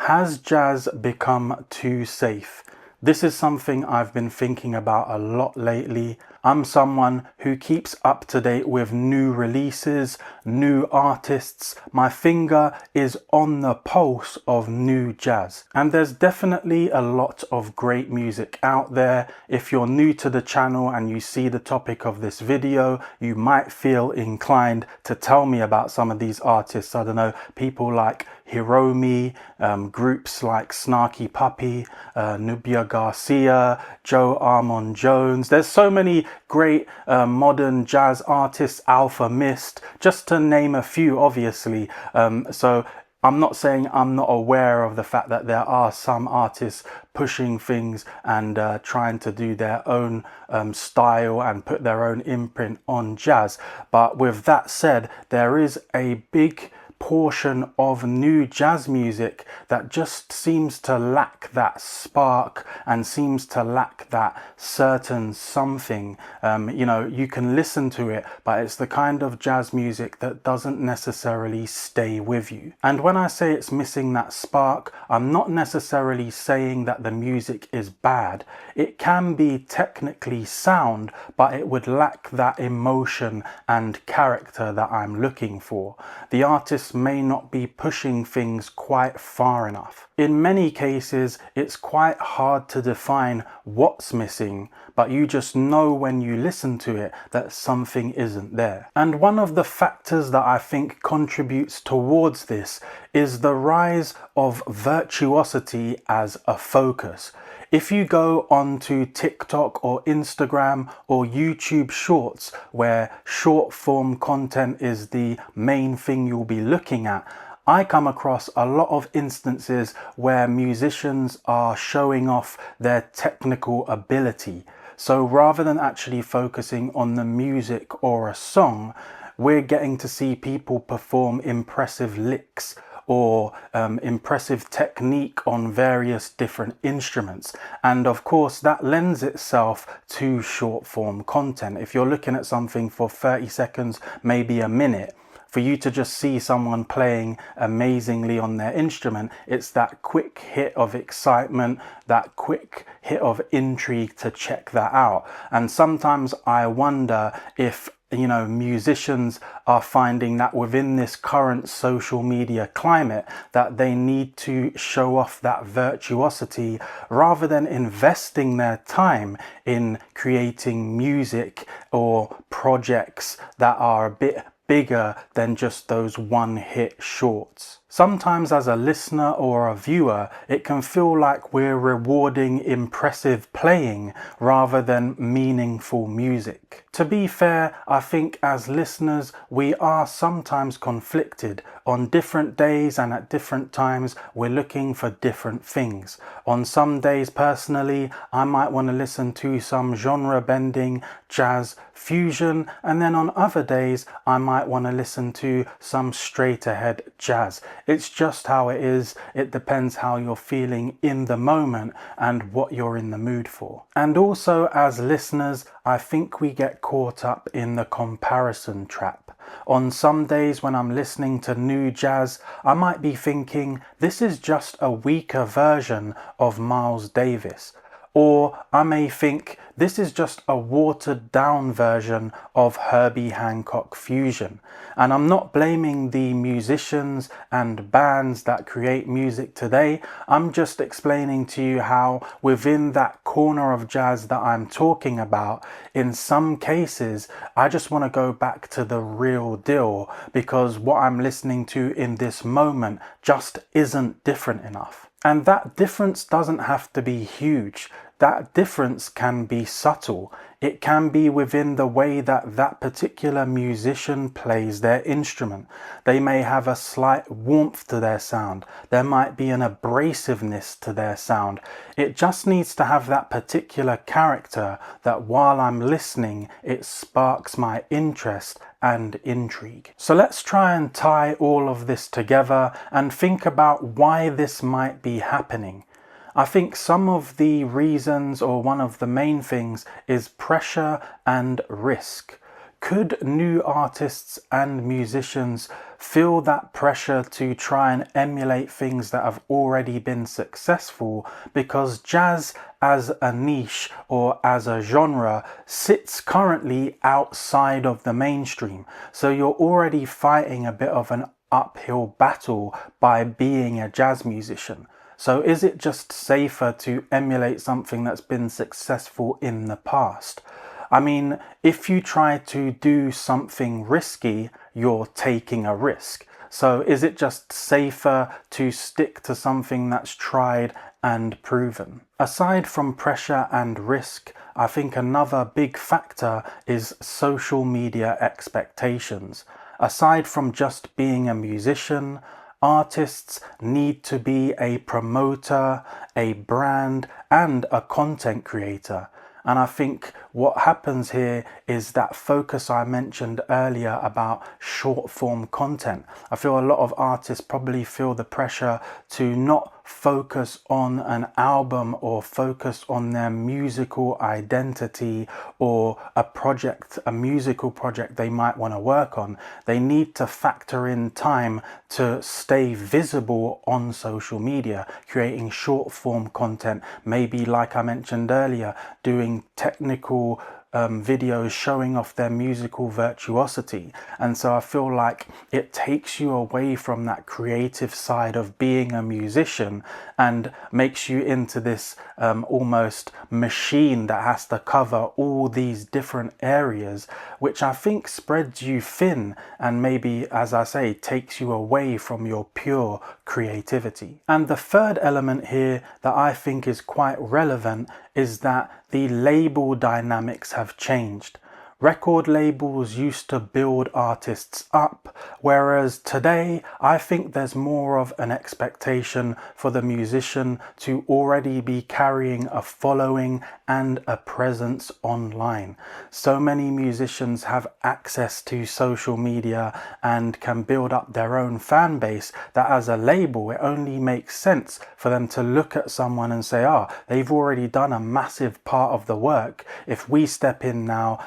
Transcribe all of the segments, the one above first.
Has jazz become too safe? This is something I've been thinking about a lot lately. I'm someone who keeps up to date with new releases, new artists. My finger is on the pulse of new jazz. And there's definitely a lot of great music out there. If you're new to the channel and you see the topic of this video, you might feel inclined to tell me about some of these artists. I don't know, people like Herbie, groups like Snarky Puppy, Nubia Garcia, Joe Armon Jones. There's so many great modern jazz artists, Alpha Mist, just to name a few, obviously. So I'm not saying I'm not aware of the fact that there are some artists pushing things and trying to do their own style and put their own imprint on jazz. But with that said, there is a big portion of new jazz music that just seems to lack that spark and seems to lack that certain something. You can listen to it, but it's the kind of jazz music that doesn't necessarily stay with you. And when I say it's missing that spark, I'm not necessarily saying that the music is bad. It can be technically sound, but it would lack that emotion and character that I'm looking for. The artist may not be pushing things quite far enough. In many cases, it's quite hard to define what's missing, but you just know when you listen to it that something isn't there. And one of the factors that I think contributes towards this is the rise of virtuosity as a focus. If you go onto TikTok or Instagram or YouTube Shorts, where short form content is the main thing you'll be looking at, I come across a lot of instances where musicians are showing off their technical ability. So rather than actually focusing on the music or a song, we're getting to see people perform impressive licks or impressive technique on various different instruments. And of course that lends itself to short form content. If you're looking at something for 30 seconds, maybe a minute, for you to just see someone playing amazingly on their instrument, it's that quick hit of excitement, that quick hit of intrigue to check that out. And sometimes I wonder if musicians are finding that within this current social media climate that they need to show off that virtuosity rather than investing their time in creating music or projects that are a bit bigger than just those one-hit shorts. Sometimes as a listener or a viewer, it can feel like we're rewarding impressive playing rather than meaningful music. To be fair, I think as listeners, we are sometimes conflicted. On different days and at different times, we're looking for different things. On some days, personally, I might want to listen to some genre-bending jazz fusion, and then on other days, I might want to listen to some straight-ahead jazz. It's just how it is. It depends how you're feeling in the moment and what you're in the mood for. And also as listeners, I think we get caught up in the comparison trap. On some days when I'm listening to new jazz, I might be thinking, this is just a weaker version of Miles Davis. Or I may think, this is just a watered down version of Herbie Hancock fusion. And I'm not blaming the musicians and bands that create music today. I'm just explaining to you how within that corner of jazz that I'm talking about, in some cases, I just want to go back to the real deal because what I'm listening to in this moment just isn't different enough. And that difference doesn't have to be huge. That difference can be subtle. It can be within the way that that particular musician plays their instrument. They may have a slight warmth to their sound. There might be an abrasiveness to their sound. It just needs to have that particular character that while I'm listening, it sparks my interest and intrigue. So let's try and tie all of this together and think about why this might be happening. I think some of the reasons, or one of the main things, is pressure and risk. could new artists and musicians feel that pressure to try and emulate things that have already been successful, because jazz as a niche or as a genre sits currently outside of the mainstream? So you're already fighting a bit of an uphill battle by being a jazz musician. So is it just safer to emulate something that's been successful in the past? I mean, if you try to do something risky, you're taking a risk. So is it just safer to stick to something that's tried and proven? Aside from pressure and risk, I think another big factor is social media expectations. Aside from just being a musician, artists need to be a promoter, a brand, and a content creator. And I think what happens here is that focus I mentioned earlier about short form content. I feel a lot of artists probably feel the pressure to not focus on an album or focus on their musical identity or a musical project they might want to work on. They need to factor in time to stay visible on social media, creating short form content, maybe like I mentioned earlier, doing technical videos showing off their musical virtuosity. And so I feel like it takes you away from that creative side of being a musician and makes you into this almost machine that has to cover all these different areas, which I think spreads you thin and maybe, as I say, takes you away from your pure creativity. And the third element here that I think is quite relevant is that the label dynamics have changed. Record labels used to build artists up, whereas today I think there's more of an expectation for the musician to already be carrying a following and a presence online. So many musicians have access to social media and can build up their own fan base that as a label it only makes sense for them to look at someone and say, they've already done a massive part of the work. If we step in now,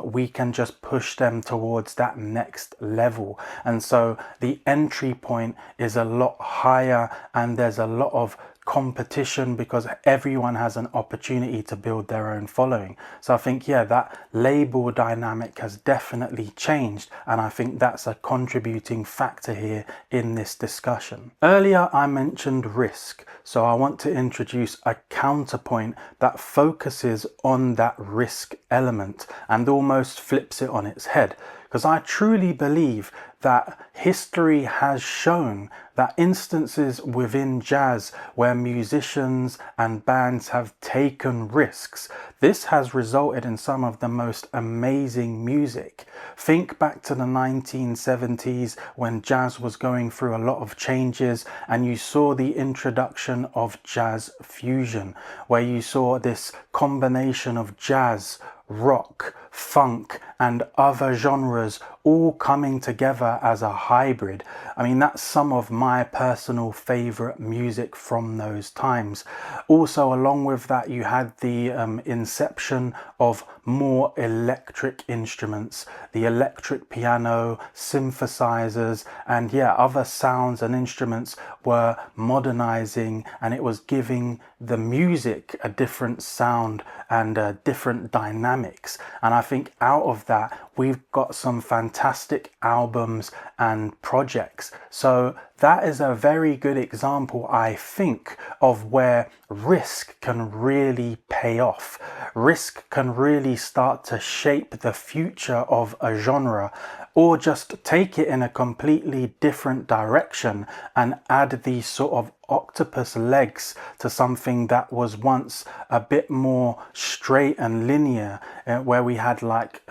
we can just push them towards that next level. And so the entry point is a lot higher and there's a lot of competition because everyone has an opportunity to build their own following. So I think, that label dynamic has definitely changed, and I think that's a contributing factor here in this discussion. Earlier I mentioned risk, so I want to introduce a counterpoint that focuses on that risk element and almost flips it on its head, because I truly believe that history has shown that instances within jazz where musicians and bands have taken risks, this has resulted in some of the most amazing music. Think back to the 1970s when jazz was going through a lot of changes and you saw the introduction of jazz fusion, where you saw this combination of jazz, rock, funk and other genres all coming together as a hybrid. I mean, that's some of my personal favorite music from those times. Also, along with that, you had the inception of more electric instruments, the electric piano, synthesizers, and other sounds and instruments were modernizing, and it was giving the music a different sound and different dynamics. And I think out of that we've got some fantastic albums and projects. So that is a very good example, I think, of where risk can really pay off. Risk can really start to shape the future of a genre, or just take it in a completely different direction and add these sort of octopus legs to something that was once a bit more straight and linear, where we had like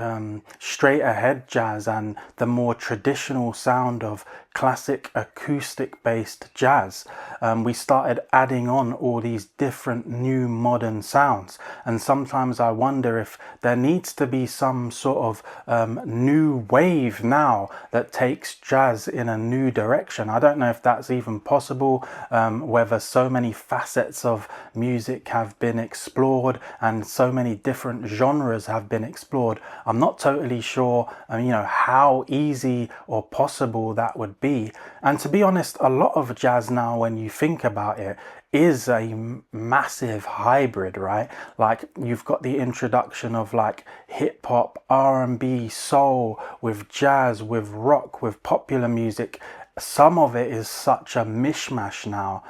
straight ahead jazz and the more traditional sound of classic acoustic based jazz. We started adding on all these different new modern sounds, and sometimes I wonder if there needs to be some sort of new wave now that takes jazz in a new direction. I don't know if that's even possible, whether so many facets of music have been explored and so many different genres have been explored. I'm not totally sure, how easy or possible that would be. And to be honest, a lot of jazz now, when you think about it, is a massive hybrid, right? Like, you've got the introduction of like hip hop, R&B, soul, with jazz, with rock, with popular music. Some of it is such a mishmash now.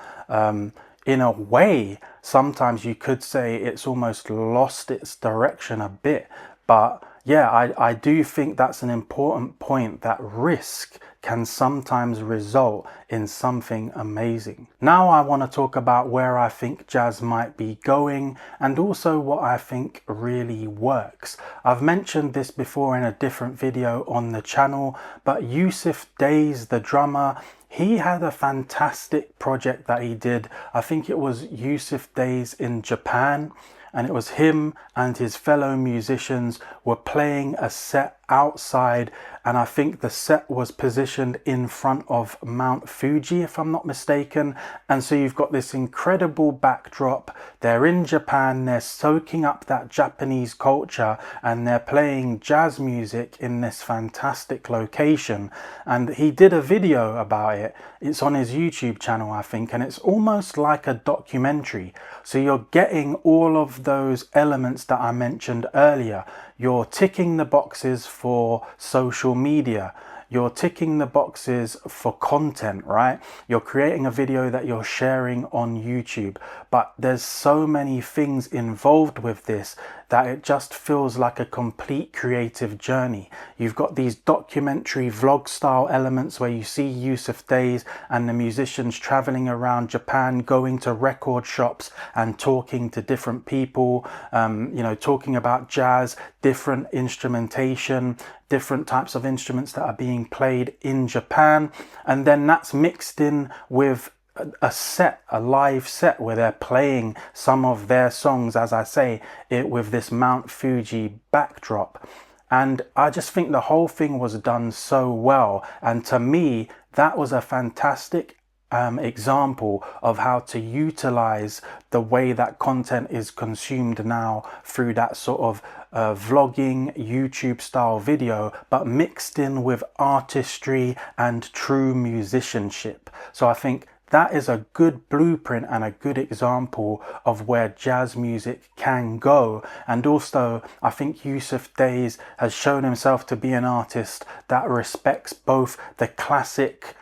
In a way, sometimes you could say it's almost lost its direction a bit. But yeah, I do think that's an important point, that risk can sometimes result in something amazing. Now I want to talk about where I think jazz might be going, and also what I think really works. I've mentioned this before in a different video on the channel, but Yusuf Days, the drummer, he had a fantastic project that he did. I think it was Yusuf Days in Japan, and it was him and his fellow musicians were playing a set outside, and I think the set was positioned in front of Mount Fuji, if I'm not mistaken. And so you've got this incredible backdrop. They're in Japan, they're soaking up that Japanese culture, and they're playing jazz music in this fantastic location. And he did a video about it. It's on his YouTube channel, I think, and it's almost like a documentary. So you're getting all of those elements that I mentioned earlier. You're ticking the boxes for social media. You're ticking the boxes for content, right? You're creating a video that you're sharing on YouTube. But there's so many things involved with this that it just feels like a complete creative journey. You've got these documentary vlog style elements where you see Yusuf Days and the musicians traveling around Japan, going to record shops and talking to different people, talking about jazz, different instrumentation, different types of instruments that are being played in Japan. And then that's mixed in with a live set where they're playing some of their songs, as I say, with this Mount Fuji backdrop. And I just think the whole thing was done so well. And to me, that was a fantastic example of how to utilize the way that content is consumed now through that sort of vlogging YouTube style video, but mixed in with artistry and true musicianship. So I think that is a good blueprint and a good example of where jazz music can go. And also, I think Yusuf Days has shown himself to be an artist that respects both the classic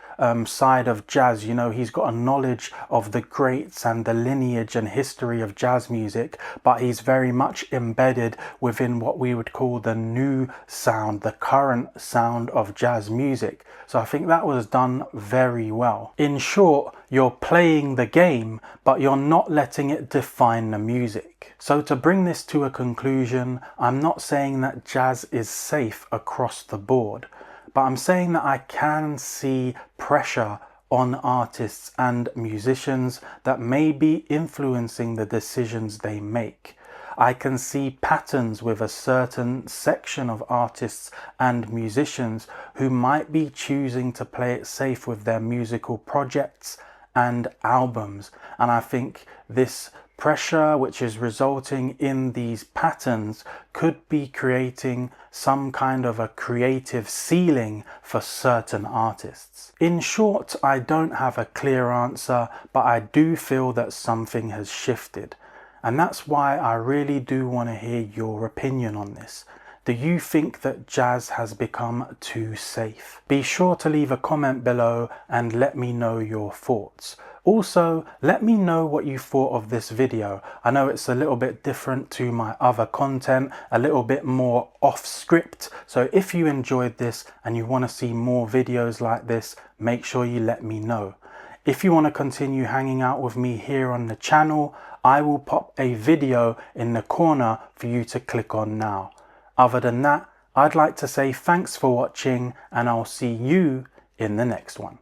side of jazz. He's got a knowledge of the greats and the lineage and history of jazz music, but he's very much embedded within what we would call the new sound, the current sound of jazz music. So I think that was done very well. In short, you're playing the game, but you're not letting it define the music. So to bring this to a conclusion, I'm not saying that jazz is safe across the board, but I'm saying that I can see pressure on artists and musicians that may be influencing the decisions they make. I can see patterns with a certain section of artists and musicians who might be choosing to play it safe with their musical projects and albums. And I think this pressure, which is resulting in these patterns, could be creating some kind of a creative ceiling for certain artists. In short, I don't have a clear answer, but I do feel that something has shifted. And that's why I really do want to hear your opinion on this. Do you think that jazz has become too safe? Be sure to leave a comment below and let me know your thoughts. Also, let me know what you thought of this video. I know it's a little bit different to my other content, a little bit more off script. So if you enjoyed this and you want to see more videos like this, make sure you let me know. If you want to continue hanging out with me here on the channel, I will pop a video in the corner for you to click on now. Other than that, I'd like to say thanks for watching, and I'll see you in the next one.